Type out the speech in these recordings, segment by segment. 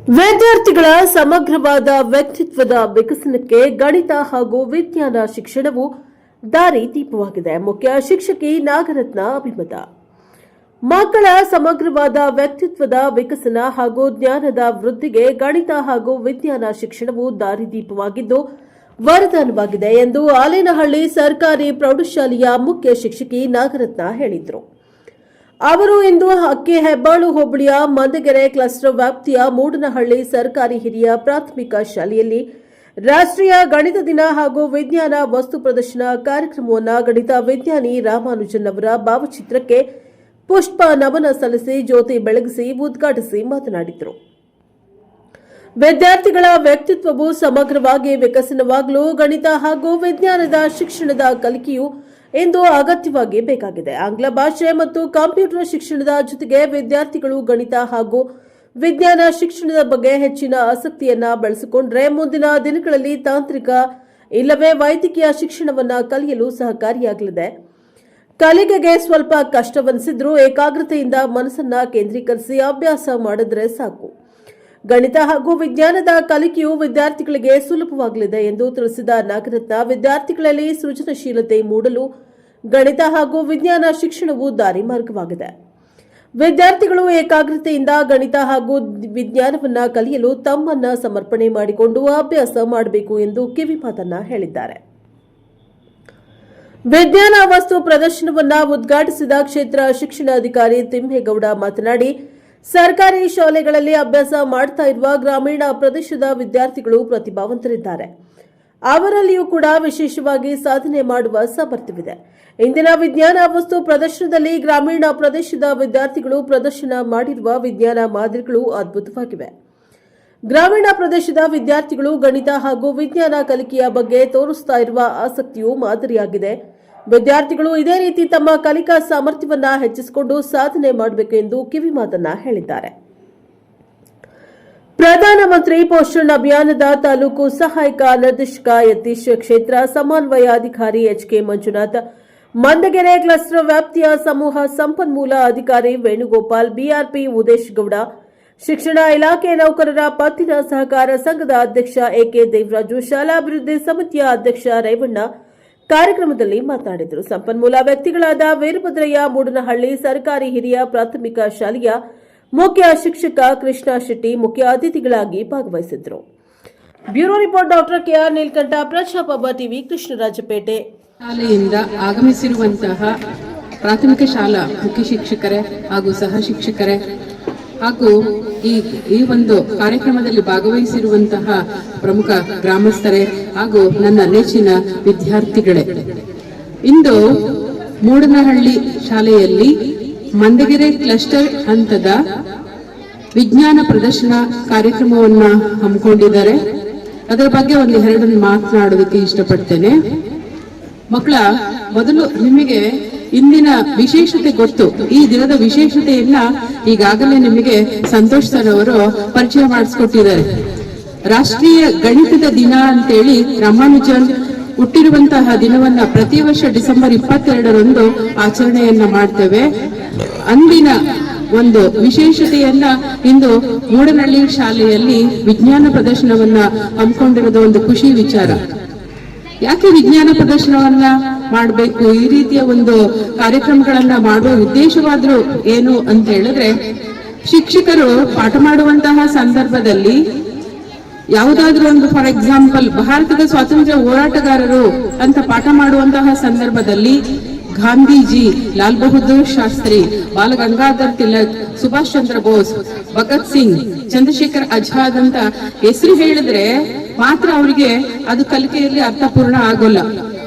ವಿದ್ಯಾರ್ಥಿಗಳ ಸಮಗ್ರವಾದ ವ್ಯಕ್ತಿತ್ವದ ವಿಕಸನಕ್ಕೆ ಗಣಿತ ಹಾಗೂ ವಿಜ್ಞಾನ ಶಿಕ್ಷಣವು ದಾರಿದೀಪವಾಗಿದೆ. ಮುಖ್ಯ ಶಿಕ್ಷಕಿ ನಾಗರತ್ನ ಅಭಿಮತ. ಮಕ್ಕಳ ಸಮಗ್ರವಾದ ವ್ಯಕ್ತಿತ್ವದ ವಿಕಸನ ಹಾಗೂ ಜ್ಞಾನದ ವೃದ್ಧಿಗೆ ಗಣಿತ ಹಾಗೂ ವಿಜ್ಞಾನ ಶಿಕ್ಷಣವು ದಾರಿದೀಪವಾಗಿದ್ದು ವರದಾನವಾಗಿದೆ ಎಂದು ಆಲೇನಹಳ್ಳಿ ಸರ್ಕಾರಿ ಪ್ರೌಢಶಾಲೆಯ ಮುಖ್ಯ ಶಿಕ್ಷಕಿ ನಾಗರತ್ನ ಹೇಳಿದರು. ಅವರು ಇಂದು ಅಕ್ಕಿಹೆಬ್ಬಾಳು ಹೋಬಳಿಯ ಮಂದಗೆರೆ ಕ್ಲಸ್ಟರ್ ವ್ಯಾಪ್ತಿಯ ಮೂಡನಹಳ್ಳಿ ಸರ್ಕಾರಿ ಹಿರಿಯ ಪ್ರಾಥಮಿಕ ಶಾಲೆಯಲ್ಲಿ ರಾಷ್ಟ್ರೀಯ ಗಣಿತ ದಿನ ಹಾಗೂ ವಿಜ್ಞಾನ ವಸ್ತು ಪ್ರದರ್ಶನ ಕಾರ್ಯಕ್ರಮವನ್ನು ಗಣಿತ ವಿಜ್ಞಾನಿ ರಾಮಾನುಜನ್ ಅವರ ಭಾವಚಿತ್ರಕ್ಕೆ ಪುಷ್ಪ ನಮನ ಸಲ್ಲಿಸಿ ಜ್ಯೋತಿ ಬೆಳಗಿಸಿ ಉದ್ಘಾಟಿಸಿ ಮಾತನಾಡಿದರು. ವಿದ್ಯಾರ್ಥಿಗಳ ವ್ಯಕ್ತಿತ್ವವು ಸಮಗ್ರವಾಗಿ ವಿಕಸನವಾಗಲು ಗಣಿತ ಹಾಗೂ ವಿಜ್ಞಾನದ ಶಿಕ್ಷಣದ ಕಲಿಕೆಯು ಇಂದು ಅಗತ್ಯವಾಗಿ ಬೇಕಾಗಿದೆ. ಆಂಗ್ಲ ಭಾಷೆ ಮತ್ತು ಕಂಪ್ಯೂಟರ್ ಶಿಕ್ಷಣದ ಜೊತೆಗೆ ವಿದ್ಯಾರ್ಥಿಗಳು ಗಣಿತ ಹಾಗೂ ವಿಜ್ಞಾನ ಶಿಕ್ಷಣದ ಬಗ್ಗೆ ಹೆಚ್ಚಿನ ಆಸಕ್ತಿಯನ್ನ ಬೆಳೆಸಿಕೊಂಡರೆ ಮುಂದಿನ ದಿನಗಳಲ್ಲಿ ತಾಂತ್ರಿಕ ಇಲ್ಲವೇ ವೈದ್ಯಕೀಯ ಶಿಕ್ಷಣವನ್ನು ಕಲಿಯಲು ಸಹಕಾರಿಯಾಗಲಿದೆ. ಕಲಿಕೆಗೆ ಸ್ವಲ್ಪ ಕಷ್ಟವೆನಿಸಿದ್ರೂ ಏಕಾಗ್ರತೆಯಿಂದ ಮನಸ್ಸನ್ನ ಕೇಂದ್ರೀಕರಿಸಿ ಅಭ್ಯಾಸ ಮಾಡಿದ್ರೆ ಸಾಕು. ಗಣಿತ ಹಾಗೂ ವಿಜ್ಞಾನದ ಕಲಿಕೆಯು ವಿದ್ಯಾರ್ಥಿಗಳಿಗೆ ಸುಲಭವಾಗಲಿದೆ ಎಂದು ತಿಳಿಸಿದ ನಾಗರತ್ನ, ವಿದ್ಯಾರ್ಥಿಗಳಲ್ಲಿ ಸೃಜನಶೀಲತೆ ಮೂಡಲು ಗಣಿತ ಹಾಗೂ ವಿಜ್ಞಾನ ಶಿಕ್ಷಣವು ದಾರಿ ಮಾರ್ಗವಾಗಿದೆ. ವಿದ್ಯಾರ್ಥಿಗಳು ಏಕಾಗ್ರತೆಯಿಂದ ಗಣಿತ ಹಾಗೂ ವಿಜ್ಞಾನವನ್ನ ಕಲಿಯಲು ತಮ್ಮನ್ನ ಸಮರ್ಪಣೆ ಮಾಡಿಕೊಂಡು ಅಭ್ಯಾಸ ಮಾಡಬೇಕು ಎಂದು ಕಿವಿಮಾತನ್ನ ಹೇಳಿದ್ದಾರೆ. ವಿಜ್ಞಾನ ವಸ್ತು ಪ್ರದರ್ಶನವನ್ನ ಉದ್ಘಾಟಿಸಿದ ಕ್ಷೇತ್ರ ಶಿಕ್ಷಣಾಧಿಕಾರಿ ತಿಮ್ಮೇಗೌಡ ಮಾತನಾಡಿ, ಸರ್ಕಾರಿ ಶಾಲೆಗಳಲ್ಲಿ ಅಭ್ಯಾಸ ಮಾಡ್ತಾ ಇರುವ ಗ್ರಾಮೀಣ ಪ್ರದೇಶದ ವಿದ್ಯಾರ್ಥಿಗಳು ಪ್ರತಿಭಾವಂತರಿದ್ದಾರೆ. ಅವರಲ್ಲಿಯೂ ಕೂಡ ವಿಶೇಷವಾಗಿ ಸಾಧನೆ ಮಾಡುವ ಸಾಮರ್ಥ್ಯವಿದೆ. ಇಂದಿನ ವಿಜ್ಞಾನ ವಸ್ತು ಪ್ರದರ್ಶನದಲ್ಲಿ ಗ್ರಾಮೀಣ ಪ್ರದೇಶದ ವಿದ್ಯಾರ್ಥಿಗಳು ಪ್ರದರ್ಶನ ಮಾಡಿರುವ ವಿಜ್ಞಾನ ಮಾದರಿಗಳು ಅದ್ಭುತವಾಗಿವೆ. ಗ್ರಾಮೀಣ ಪ್ರದೇಶದ ವಿದ್ಯಾರ್ಥಿಗಳು ಗಣಿತ ಹಾಗೂ ವಿಜ್ಞಾನ ಕಲಿಕೆಯ ಬಗ್ಗೆ ತೋರಿಸ್ತಾ ಇರುವ ಆಸಕ್ತಿಯು ಮಾದರಿಯಾಗಿದೆ. ವಿದ್ಯಾರ್ಥಿಗಳು ಇದೇ ರೀತಿ ತಮ್ಮ ಕಲಿಕಾ ಸಾಮರ್ಥ್ಯವನ್ನ ಹೆಚ್ಚಿಸಿಕೊಂಡು ಸಾಧನೆ ಮಾಡಬೇಕು ಎಂದು ಕಿವಿಮಾತನ್ನ ಹೇಳಿದ್ದಾರೆ. ಪ್ರಧಾನಮಂತ್ರಿ ಪೋಷಣ್ ಅಭಿಯಾನದ ತಾಲೂಕು ಸಹಾಯಕ ನಿರ್ದೇಶಕ ಯತೀಶ್, ಕ್ಷೇತ್ರ ಸಮನ್ವಯಾಧಿಕಾರಿ ಎಚ್ಕೆ ಮಂಜುನಾಥ್, ಮಂದಗೆರೆ ಕ್ಲಸ್ಟರ್ ವ್ಯಾಪ್ತಿಯ ಸಮೂಹ ಸಂಪನ್ಮೂಲ ಅಧಿಕಾರಿ ವೇಣುಗೋಪಾಲ್, ಬಿಆರ್ಪಿ ಉದೇಶ್ ಗೌಡ, ಶಿಕ್ಷಣ ಇಲಾಖೆ ನೌಕರರ ಪತ್ತಿನ ಸಹಕಾರ ಸಂಘದ ಅಧ್ಯಕ್ಷ ಎಕೆ ದೇವರಾಜು, ಶಾಲಾಭಿವೃದ್ಧಿ ಸಮಿತಿಯ ಅಧ್ಯಕ್ಷ ರೇವಣ್ಣ ಕಾರ್ಯಕ್ರಮದಲ್ಲಿ ಮಾತನಾಡಿದರು. ಸಂಪನ್ಮೂಲ ವ್ಯಕ್ತಿಗಳಾದ ವೀರಭದ್ರಯ್ಯ, ಮೂಡನಹಳ್ಳಿ ಸರ್ಕಾರಿ ಹಿರಿಯ ಪ್ರಾಥಮಿಕ ಶಾಲೆಯ ಮುಖ್ಯ ಶಿಕ್ಷಕ ಕೃಷ್ಣ ಶೆಟ್ಟಿ ಮುಖ್ಯ ಅತಿಥಿಗಳಾಗಿ ಭಾಗವಹಿಸಿದ್ದರು. Bureau report doctor KR Neelakantha, Prajaprabha TV, Krishnarajapete. ಶಾಲೆಯಿಂದ ಆಗಮಿಸಿರುವಂತಹ ಪ್ರಾಥಮಿಕ ಶಾಲಾ ಮುಖ್ಯ ಶಿಕ್ಷಕರೇ ಹಾಗೂ ಸಹ ಶಿಕ್ಷಕರೇ ಹಾಗೂ ಈ ಒಂದು ಕಾರ್ಯಕ್ರಮದಲ್ಲಿ ಭಾಗವಹಿಸಿರುವಂತಹ ಪ್ರಮುಖ ಗ್ರಾಮಸ್ಥರೇ ಹಾಗೂ ನನ್ನ ನೆಚ್ಚಿನ ವಿದ್ಯಾರ್ಥಿಗಳೇ, ಇಂದು ಮೂಡನಹಳ್ಳಿ ಶಾಲೆಯಲ್ಲಿ ಮಂದಗೆರೆ ಕ್ಲಸ್ಟರ್ ಹಂತದ ವಿಜ್ಞಾನ ಪ್ರದರ್ಶನ ಕಾರ್ಯಕ್ರಮವನ್ನ ಹಮ್ಮಿಕೊಂಡಿದ್ದಾರೆ. ಅದರ ಬಗ್ಗೆ ಒಂದೆರಡು ಮಾತನಾಡೋದಕ್ಕೆ ಇಷ್ಟಪಡ್ತೇನೆ. ಮಕ್ಕಳ, ಮೊದಲು ನಿಮಗೆ ಇಂದಿನ ವಿಶೇಷತೆ ಗೊತ್ತು. ಈ ದಿನದ ವಿಶೇಷತೆಯನ್ನ ಈಗಾಗಲೇ ನಿಮಗೆ ಸಂತೋಷ್ ಸರ್ ಅವರು ಪರಿಚಯ ಮಾಡಿಸ್ಕೊಟ್ಟಿದ್ದಾರೆ. ರಾಷ್ಟ್ರೀಯ ಗಣಿತದ ದಿನ ಅಂತೇಳಿ ರಾಮಾನುಜನ್ ಹುಟ್ಟಿರುವಂತಹ ದಿನವನ್ನ ಪ್ರತಿ ವರ್ಷ ಡಿಸೆಂಬರ್ 22ರಂದು ಆಚರಣೆಯನ್ನ ಮಾಡ್ತೇವೆ. ಅಂದಿನ ಒಂದು ವಿಶೇಷತೆಯನ್ನ ಇಂದು ಮೂಡನಹಳ್ಳಿ ಶಾಲೆಯಲ್ಲಿ ವಿಜ್ಞಾನ ಪ್ರದರ್ಶನವನ್ನ ಹಮ್ಮಿಕೊಂಡಿರೋದು ಒಂದು ಖುಷಿ ವಿಚಾರ. ಯಾಕೆ ವಿಜ್ಞಾನ ಪ್ರದರ್ಶನವನ್ನ ಮಾಡಬೇಕು, ಈ ರೀತಿಯ ಒಂದು ಕಾರ್ಯಕ್ರಮಗಳನ್ನ ಮಾಡುವ ಉದ್ದೇಶವಾದ್ರೂ ಏನು ಅಂತ ಹೇಳಿದ್ರೆ, ಶಿಕ್ಷಕರು ಪಾಠ ಮಾಡುವಂತಹ ಸಂದರ್ಭದಲ್ಲಿ ಯಾವುದಾದ್ರೂ ಒಂದು, ಫಾರ್ ಎಕ್ಸಾಂಪಲ್, ಭಾರತದ ಸ್ವಾತಂತ್ರ್ಯ ಹೋರಾಟಗಾರರು ಅಂತ ಪಾಠ ಮಾಡುವಂತಹ ಸಂದರ್ಭದಲ್ಲಿ ಗಾಂಧೀಜಿ, ಲಾಲ್ ಬಹದ್ದೂರ್ ಶಾಸ್ತ್ರಿ, ಬಾಲ ಗಂಗಾಧರ್ ತಿಲಕ್, ಸುಭಾಷ್ ಚಂದ್ರ ಬೋಸ್, ಭಗತ್ ಸಿಂಗ್, ಚಂದ್ರಶೇಖರ್ ಆಜಾದ್ ಅಂತ ಹೆಸರು ಹೇಳಿದ್ರೆ ಮಾತ್ರ ಅವರಿಗೆ ಅದು ಕಲಿಕೆಯಲ್ಲಿ ಅರ್ಥಪೂರ್ಣ ಆಗೋಲ್ಲ.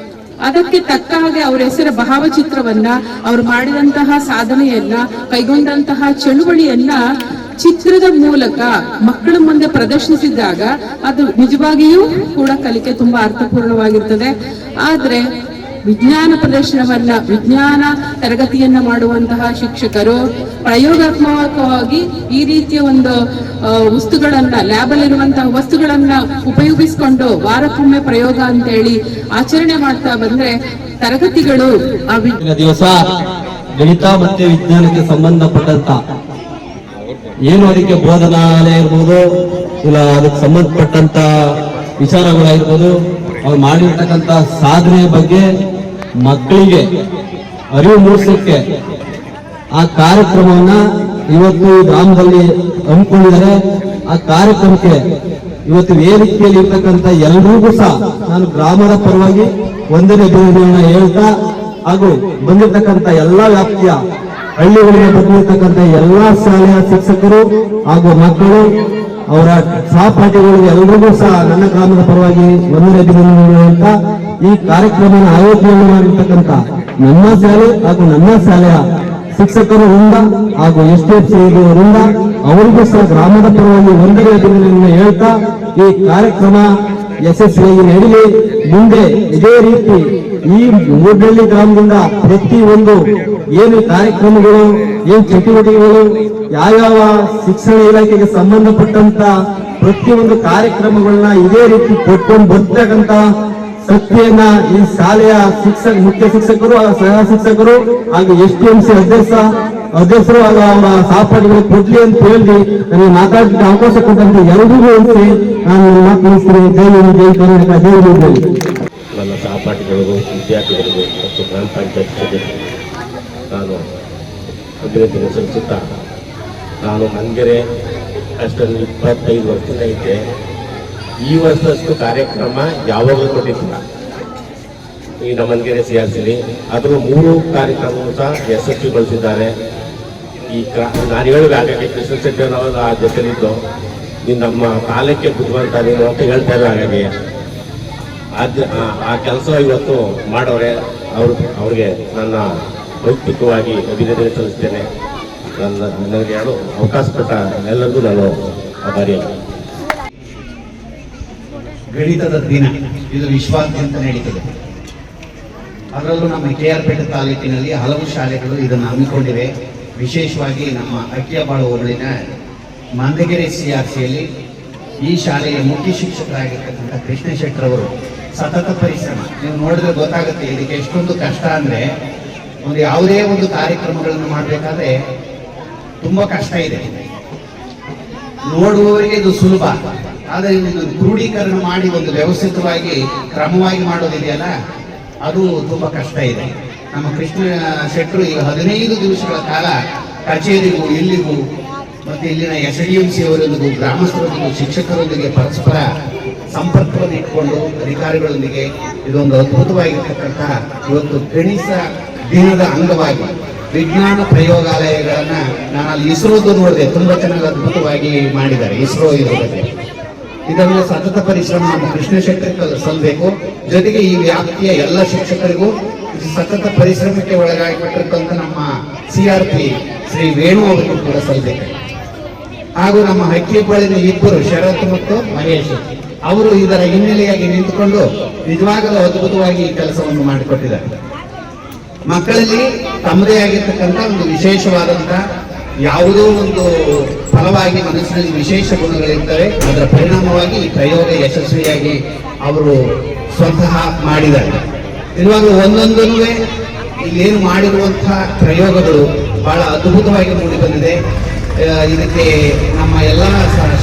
ಅದಕ್ಕೆ ತಕ್ಕ ಹಾಗೆ ಅವರ ಹೆಸರ ಭಾವಚಿತ್ರವನ್ನ, ಅವರು ಮಾಡಿದಂತಹ ಸಾಧನೆಯನ್ನ, ಕೈಗೊಂಡಂತಹ ಚಳುವಳಿಯನ್ನ ಚಿತ್ರದ ಮೂಲಕ ಮಕ್ಕಳ ಮುಂದೆ ಪ್ರದರ್ಶಿಸಿದಾಗ ಅದು ನಿಜವಾಗಿಯೂ ಕೂಡ ಕಲಿಕೆ ತುಂಬಾ ಅರ್ಥಪೂರ್ಣವಾಗಿರ್ತದೆ. ಆದ್ರೆ ವಿಜ್ಞಾನ ಪ್ರದರ್ಶನವನ್ನ, ವಿಜ್ಞಾನ ತರಗತಿಯನ್ನ ಮಾಡುವಂತಹ ಶಿಕ್ಷಕರು ಪ್ರಯೋಗಾತ್ಮಕವಾಗಿ ಈ ರೀತಿಯ ಒಂದು ವಸ್ತುಗಳನ್ನ, ಲ್ಯಾಬಲ್ಲಿರುವಂತಹ ವಸ್ತುಗಳನ್ನ ಉಪಯೋಗಿಸಿಕೊಂಡು ವಾರಕ್ಕೊಮ್ಮೆ ಪ್ರಯೋಗ ಅಂತ ಹೇಳಿ ಆಚರಣೆ ಮಾಡ್ತಾ ಬಂದ್ರೆ ತರಗತಿಗಳು ದಿವಸ ಗಣಿತ ಮತ್ತೆ ವಿಜ್ಞಾನಕ್ಕೆ ಸಂಬಂಧಪಟ್ಟಂತ ಏನು ಅದಕ್ಕೆ ಬೋಧನಾಲಯ ಇರ್ಬೋದು, ಇಲ್ಲ ಅದಕ್ಕೆ ಸಂಬಂಧಪಟ್ಟಂತ ವಿಚಾರಗಳಾಗಿರ್ಬೋದು, ಅವ್ರು ಮಾಡಿರ್ತಕ್ಕಂಥ ಸಾಧನೆ ಬಗ್ಗೆ ಮಕ್ಕಳಿಗೆ ಅರಿವು ಮೂಡಿಸಲಿಕ್ಕೆ ಆ ಕಾರ್ಯಕ್ರಮವನ್ನ ಇವತ್ತು ಈ ಗ್ರಾಮದಲ್ಲಿ ಹಮ್ಮಿಕೊಂಡಿದ್ದಾರೆ. ಆ ಕಾರ್ಯಕ್ರಮಕ್ಕೆ ಇವತ್ತು ವೇದಿಕೆಯಲ್ಲಿ ಇರ್ತಕ್ಕಂಥ ಎಲ್ಲರಿಗೂ ಸಹ ನಾನು ಗ್ರಾಮದ ಪರವಾಗಿ ಒಂದನೇ ಅಭಿನಂದನೆಯನ್ನ ಹೇಳ್ತಾ, ಹಾಗೂ ಬಂದಿರತಕ್ಕಂಥ ಎಲ್ಲಾ ವ್ಯಾಪ್ತಿಯ ಹಳ್ಳಿಗಳಿಗೆ ಬಂದಿರತಕ್ಕಂಥ ಎಲ್ಲಾ ಶಾಲೆಯ ಶಿಕ್ಷಕರು ಹಾಗೂ ಮಕ್ಕಳು, ಅವರ ಸಹಪಾಠಿಗಳಿಗೆ ಎಲ್ಲರಿಗೂ ಸಹ ನನ್ನ ಗ್ರಾಮದ ಪರವಾಗಿ ಒಂದನೇ ಅಭಿನಂದನೆ ಹೇಳ್ತಾ, ಈ ಕಾರ್ಯಕ್ರಮ ಆಯೋಜನೆ ಮಾಡಿರ್ತಕ್ಕಂಥ ನನ್ನ ಶಾಲೆ ಹಾಗೂ ನನ್ನ ಶಾಲೆಯ ಶಿಕ್ಷಕರು ವೃಂದ ಹಾಗೂ SDFC ವೃಂದ ಅವರಿಗೂ ಸಹ ಗ್ರಾಮದ ಪರವಾಗಿ ಒಂದನೇ ಅಭಿನಂದನೆ ಹೇಳ್ತಾ, ಈ ಕಾರ್ಯಕ್ರಮ ಯಶಸ್ವಿಯಾಗಿ ನಡೆಯಲಿ. ಮುಂದೆ ಇದೇ ರೀತಿ ಈ ಮೂಡಹಳ್ಳಿ ಗ್ರಾಮದಿಂದ ಪ್ರತಿಯೊಂದು ಏನು ಕಾರ್ಯಕ್ರಮಗಳು, ಏನು ಚಟುವಟಿಕೆಗಳು, ಯಾವ್ಯಾವ ಶಿಕ್ಷಣ ಇಲಾಖೆಗೆ ಸಂಬಂಧಪಟ್ಟಂತ ಪ್ರತಿಯೊಂದು ಕಾರ್ಯಕ್ರಮಗಳನ್ನ ಇದೇ ರೀತಿ ಕೊಟ್ಕೊಂಡು ಬರ್ತಕ್ಕಂತ ಶಕ್ತಿಯನ್ನ ಈ ಶಾಲೆಯ ಮುಖ್ಯ ಶಿಕ್ಷಕರು, ಸಹ ಶಿಕ್ಷಕರು ಹಾಗೂ SDMC ಅಧ್ಯಕ್ಷರು ಹಾಗೂ ಅವರ ಸಹಪಾಠಿಗಳು ಕೊಡ್ಲಿ ಅಂತ ಹೇಳಿ ನನಗೆ ಮಾತಾಡಲಿಕ್ಕೆ ಅವಕಾಶ ಕೊಟ್ಟಂತ ಎಲ್ಲರಿಗೂ ಅನಿಸಿ ನಾನು ಮಾತು ಮುಗಿಸ್ತೀನಿ. ಜೈ ಹಿಂದ್, ಜೈ ಕರ್ನಾಟಕ, ಜೈ ಹಿಂದ್. ನನ್ನ ಸಹಪಾಠಿಗಳಿಗೂ, ವಿದ್ಯಾರ್ಥಿಗಳಿಗೂ ಮತ್ತು ಗ್ರಾಮ ಪಂಚಾಯತ್ ಸದಸ್ಯರಿಗೆ ನಾನು ಅಭಿನಂದನೆ ಸಲ್ಲಿಸುತ್ತಾ, ನಾನು ಮಂಗೆರೆ ಅಷ್ಟೊಂದು 25 ವರ್ಷದಿಂದ ಇದ್ದೆ. ಈ ವರ್ಷದಷ್ಟು ಕಾರ್ಯಕ್ರಮ ಯಾವಾಗಲೂ ಕೊಟ್ಟಿಲ್ಲ. ಈ ನಮ್ಮ ಮಂಗೆರೆ CRCಲಿ ಅದರ 3 ಕಾರ್ಯಕ್ರಮಗಳು ಸಹ ಯಶಸ್ವಿಗೊಳಿಸಿದ್ದಾರೆ. ಈ ನಾನು ಹೇಳಿದ ಹಾಗಾಗಿ ಕೃಷ್ಣ ಶೆಟ್ಟಿ ಅವರು ಆ ಜೊತೆಲಿದ್ದು, ನೀನು ನಮ್ಮ ಕಾಲಕ್ಕೆ ಬುದ್ಧಿವಂತ ನೀನು ಅಂತ ಹೇಳ್ತಾ ಇರೋ ಹಾಗಾಗಿ ಆ ಕೆಲಸ ಇವತ್ತು ಮಾಡೋರೆ. ಅವ್ರಿಗೆ ನನ್ನ ವೈಯಕ್ತಿಕವಾಗಿ ಅಭಿನಂದನೆ ಸಲ್ಲಿಸ್ತೇನೆ. ನನಗೆ ಯಾರು ಅವಕಾಶ ಕೊಟ್ಟ ಎಲ್ಲರಿಗೂ ನಾನು ಆಭಾರಿಯಾಗಿ. ಗಣಿತದ ದಿನ ಇದು ವಿಶ್ವಾದ್ಯಂತ ನಡೀತದೆ. ಅದರಲ್ಲೂ ನಮ್ಮ KR ಪೇಟೆ ತಾಲೂಕಿನಲ್ಲಿ ಹಲವು ಶಾಲೆಗಳು ಇದನ್ನು ಹಮ್ಮಿಕೊಂಡಿವೆ. ವಿಶೇಷವಾಗಿ ನಮ್ಮ ಅಕ್ಕಿಯಬಾಳು ಹೋಬಳಿನ ಮಂದಗೆರೆ CRCಯಲ್ಲಿ ಈ ಶಾಲೆಯ ಮುಖ್ಯ ಶಿಕ್ಷಕರಾಗಿರ್ತಕ್ಕಂಥ ಕೃಷ್ಣ ಶೆಟ್ಟರವರು ಸತತ ಪರಿಶ್ರಮ, ನೀವು ನೋಡಿದ್ರೆ ಗೊತ್ತಾಗುತ್ತೆ ಇದಕ್ಕೆ ಎಷ್ಟೊಂದು ಕಷ್ಟ. ಅಂದರೆ ಯಾವುದೇ ಒಂದು ಕಾರ್ಯಕ್ರಮಗಳನ್ನು ಮಾಡಬೇಕಾದ್ರೆ ತುಂಬ ಕಷ್ಟ ಇದೆ. ನೋಡುವವರಿಗೆ ಇದು ಸುಲಭ, ಆದರೆ ಇದು ಕ್ರೋಢೀಕರಣ ಮಾಡಿ ಒಂದು ವ್ಯವಸ್ಥಿತವಾಗಿ ಕ್ರಮವಾಗಿ ಮಾಡೋದಿದೆಯಲ್ಲ, ಅದು ತುಂಬಾ ಕಷ್ಟ ಇದೆ. ನಮ್ಮ ಕೃಷ್ಣ ಶೆಟ್ಟರು ಈಗ 15 ದಿವಸಗಳ ಕಾಲ ಕಚೇರಿಗೂ ಇಲ್ಲಿಗೂ ಮತ್ತೆ ಇಲ್ಲಿನ SDMC ಅವರೊಂದಿಗೂ ಗ್ರಾಮಸ್ಥರೊಂದಿಗೂ ಶಿಕ್ಷಕರೊಂದಿಗೆ ಪರಸ್ಪರ ಸಂಪರ್ಕವನ್ನು ಇಟ್ಕೊಂಡು ಅಧಿಕಾರಿಗಳೊಂದಿಗೆ ಇದೊಂದು ಅದ್ಭುತವಾಗಿರ್ತಕ್ಕಂಥ ಇವತ್ತು ಗಣಿತ ದಿನದ ಅಂಗವಾಗಿ ವಿಜ್ಞಾನ ಪ್ರಯೋಗಾಲಯಗಳನ್ನ ನಾನು ಅಲ್ಲಿ ಇಸ್ರೋದು ನೋಡಿದೆ, ತುಂಬಾ ಚೆನ್ನಾಗಿ ಅದ್ಭುತವಾಗಿ ಮಾಡಿದ್ದಾರೆ ಇಸ್ರೋ ಇರೋದಕ್ಕೆ. ಇದನ್ನು ಸತತ ಪರಿಶ್ರಮ ನಮ್ಮ ಕೃಷ್ಣ ಶೆಟ್ಟರಿಗೆ ಸಲ್ಲಬೇಕು. ಜೊತೆಗೆ ಈ ವ್ಯಾಪ್ತಿಯ ಎಲ್ಲ ಶಿಕ್ಷಕರಿಗೂ ಸತತ ಪರಿಶ್ರಮಕ್ಕೆ ಒಳಗಾಗಿಬಿಟ್ಟಿರ್ತಂತ ನಮ್ಮ CRP ಶ್ರೀ ವೇಣು ಅವರಿಗೂ ಕೂಡ ಸಲ್ಲಬೇಕು. ಹಾಗೂ ನಮ್ಮ ಹಕ್ಕಿಬಾಳಿನ ಇಬ್ಬರು ಶರತ್ ಮತ್ತು ಮಹೇಶ್ ಅವರು ಇದರ ಹಿನ್ನೆಲೆಯಾಗಿ ನಿಂತುಕೊಂಡು ನಿಜವಾಗಲೂ ಅದ್ಭುತವಾಗಿ ಈ ಕೆಲಸವನ್ನು ಮಾಡಿಕೊಟ್ಟಿದ್ದಾರೆ. ಮಕ್ಕಳಲ್ಲಿ ತಮ್ಮದೇ ಆಗಿರ್ತಕ್ಕಂಥ ಒಂದು ವಿಶೇಷವಾದಂಥ ಯಾವುದೋ ಒಂದು ಫಲವಾಗಿ ಮನಸ್ಸಿನಲ್ಲಿ ವಿಶೇಷ ಗುಣಗಳಿರ್ತವೆ. ಅದರ ಪರಿಣಾಮವಾಗಿ ಈ ಪ್ರಯೋಗ ಯಶಸ್ವಿಯಾಗಿ ಅವರು ಸ್ವತಃ ಮಾಡಿದ್ದಾರೆ. ಇರುವಾಗಲೂ ಒಂದೊಂದೂ ಇಲ್ಲೇನು ಮಾಡಿರುವಂತಹ ಪ್ರಯೋಗಗಳು ಬಹಳ ಅದ್ಭುತವಾಗಿ ಮೂಡಿ ಬಂದಿದೆ. ಇದಕ್ಕೆ ನಮ್ಮ ಎಲ್ಲ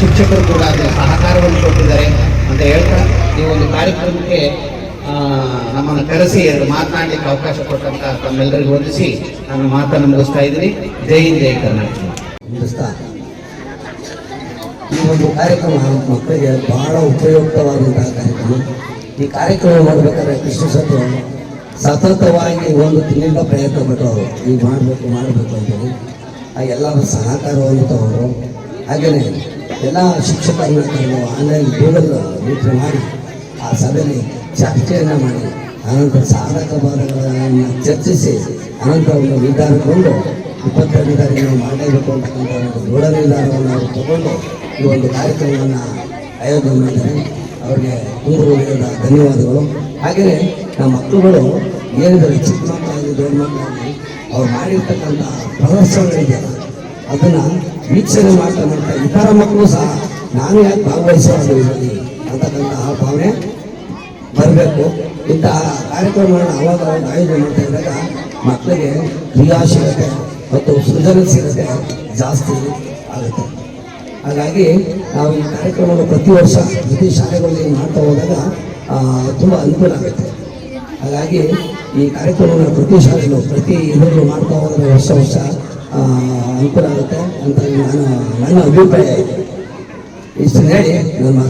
ಶಿಕ್ಷಕರು ಕೂಡ ಅದರ ಸಹಕಾರವನ್ನು ಕೊಟ್ಟಿದ್ದಾರೆ ಅಂತ ಹೇಳ್ತಾ ಈ ಒಂದು ಕಾರ್ಯಕ್ರಮಕ್ಕೆ ನಮ್ಮನ್ನು ಕರೆಸಿ ಮಾತನಾಡಲಿಕ್ಕೆ ಅವಕಾಶ ಕೊಟ್ಟಂತ ತಮ್ಮೆಲ್ಲರಿಗೂ ವಂದಿಸಿ ನಾನು ಮಾತನ್ನು ಮುಗಿಸ್ತಾ ಇದ್ದೀನಿ. ಜೈ ಹಿಂದ್, ಜೈ ಕರ್ನಾಟಕ. ಈ ಒಂದು ಕಾರ್ಯಕ್ರಮ ಮಕ್ಕಳಿಗೆ ಬಹಳ ಉಪಯುಕ್ತವಾದಂತಹ ಕಾರ್ಯಕ್ರಮ. ಈ ಕಾರ್ಯಕ್ರಮ ಮಾಡಬೇಕಾದ್ರೆ ಕೃಷ್ಣ ಶೆಟ್ಟಿ ಸತತವಾಗಿ 1 ತಿಂಗಳಿಂದ ಪ್ರಯತ್ನ ಪಟ್ಟವರು ಈಗ ಮಾಡಬೇಕು ಅಂತೇಳಿ ಆ ಎಲ್ಲರ ಸಹಕಾರವನ್ನು ತಗೊಂಡು, ಹಾಗೆಯೇ ಎಲ್ಲ ಶಿಕ್ಷಕರನ್ನ ಕರೆದು ಆನ್ಲೈನ್ ಗೂಗಲ್ ಮೀಟಿಂಗ್ ಮಾಡಿ ಆ ಸಭೆಯಲ್ಲಿ ಚರ್ಚೆಯನ್ನು ಮಾಡಿ ಅನಂತರ ಸಾಧಕ ಬಾಧಕಗಳನ್ನು ಚರ್ಚಿಸಿ ಅನಂತರ ಒಂದು ನಿರ್ಧಾರಗೊಂಡು 22ನೇ ತಾರೀಕು ನಾವು ಮಾಡಲೇಬೇಕು ಅಂತಕ್ಕಂಥ ಒಂದು ದೃಢ ನಿರ್ಧಾರವನ್ನು ಅವರು ತಗೊಂಡು ಈ ಒಂದು ಕಾರ್ಯಕ್ರಮವನ್ನು ಆಯೋಜನೆ ಮಾಡಿದ್ದಾರೆ. ಅವರಿಗೆ ತುಂಬ ಹೃದಯದ ಧನ್ಯವಾದಗಳು. ಹಾಗೆಯೇ ನಮ್ಮ ಮಕ್ಕಳುಗಳು ಏನಿದ್ದಾರೆ, ಚಿಕ್ಕ ಮಕ್ಕಳಾಗಲಿ ದೊಡ್ಡ ಮಕ್ಕಳಾಗಲಿ ಅವ್ರು ಮಾಡಿರ್ತಕ್ಕಂಥ ಪ್ರದರ್ಶನಗಳಿದೆಯಲ್ಲ ಅದನ್ನು ವೀಕ್ಷಣೆ ಮಾಡ್ತಾ ಇತರ ಮಕ್ಕಳು ಸಹ ನಾನು ಯಾಕೆ ಭಾಗವಹಿಸೋದು ಇದರಲ್ಲಿ ಅಂತಕ್ಕಂತಹ ಭಾವನೆ ಬರಬೇಕು. ಇಂತಹ ಕಾರ್ಯಕ್ರಮಗಳನ್ನು ಅವಾಗ ಆಯೋಜನೆ ಮಾಡ್ತಾ ಇದ್ದಾಗ ಮಕ್ಕಳಿಗೆ ಕ್ರಿಯಾಶೀಲತೆ ಮತ್ತು ಸೃಜನಶೀಲತೆ ಜಾಸ್ತಿ ಆಗುತ್ತೆ. ಹಾಗಾಗಿ ನಾವು ಈ ಕಾರ್ಯಕ್ರಮವನ್ನು ಪ್ರತಿ ವರ್ಷ ಪ್ರತಿ ಶಾಲೆಗಳಲ್ಲಿ ಮಾಡ್ತಾ ಹೋದಾಗ ತುಂಬ ಅನುಕೂಲ ಆಗುತ್ತೆ. ಹಾಗಾಗಿ ಈ ಕಾರ್ಯಕ್ರಮವನ್ನು ಪ್ರತಿ ಶಾಲೆಗಳು ಪ್ರತಿ ಇದರಲ್ಲೂ ಮಾಡ್ತಾ ಹೋದರೆ ವರ್ಷ ಅನುಕೂಲ ಆಗುತ್ತೆ ಅಂತ ನನ್ನ ಅಭಿಪ್ರಾಯ ಇದೆ. ಇಷ್ಟು ಹೇಳಿ ನನ್ನ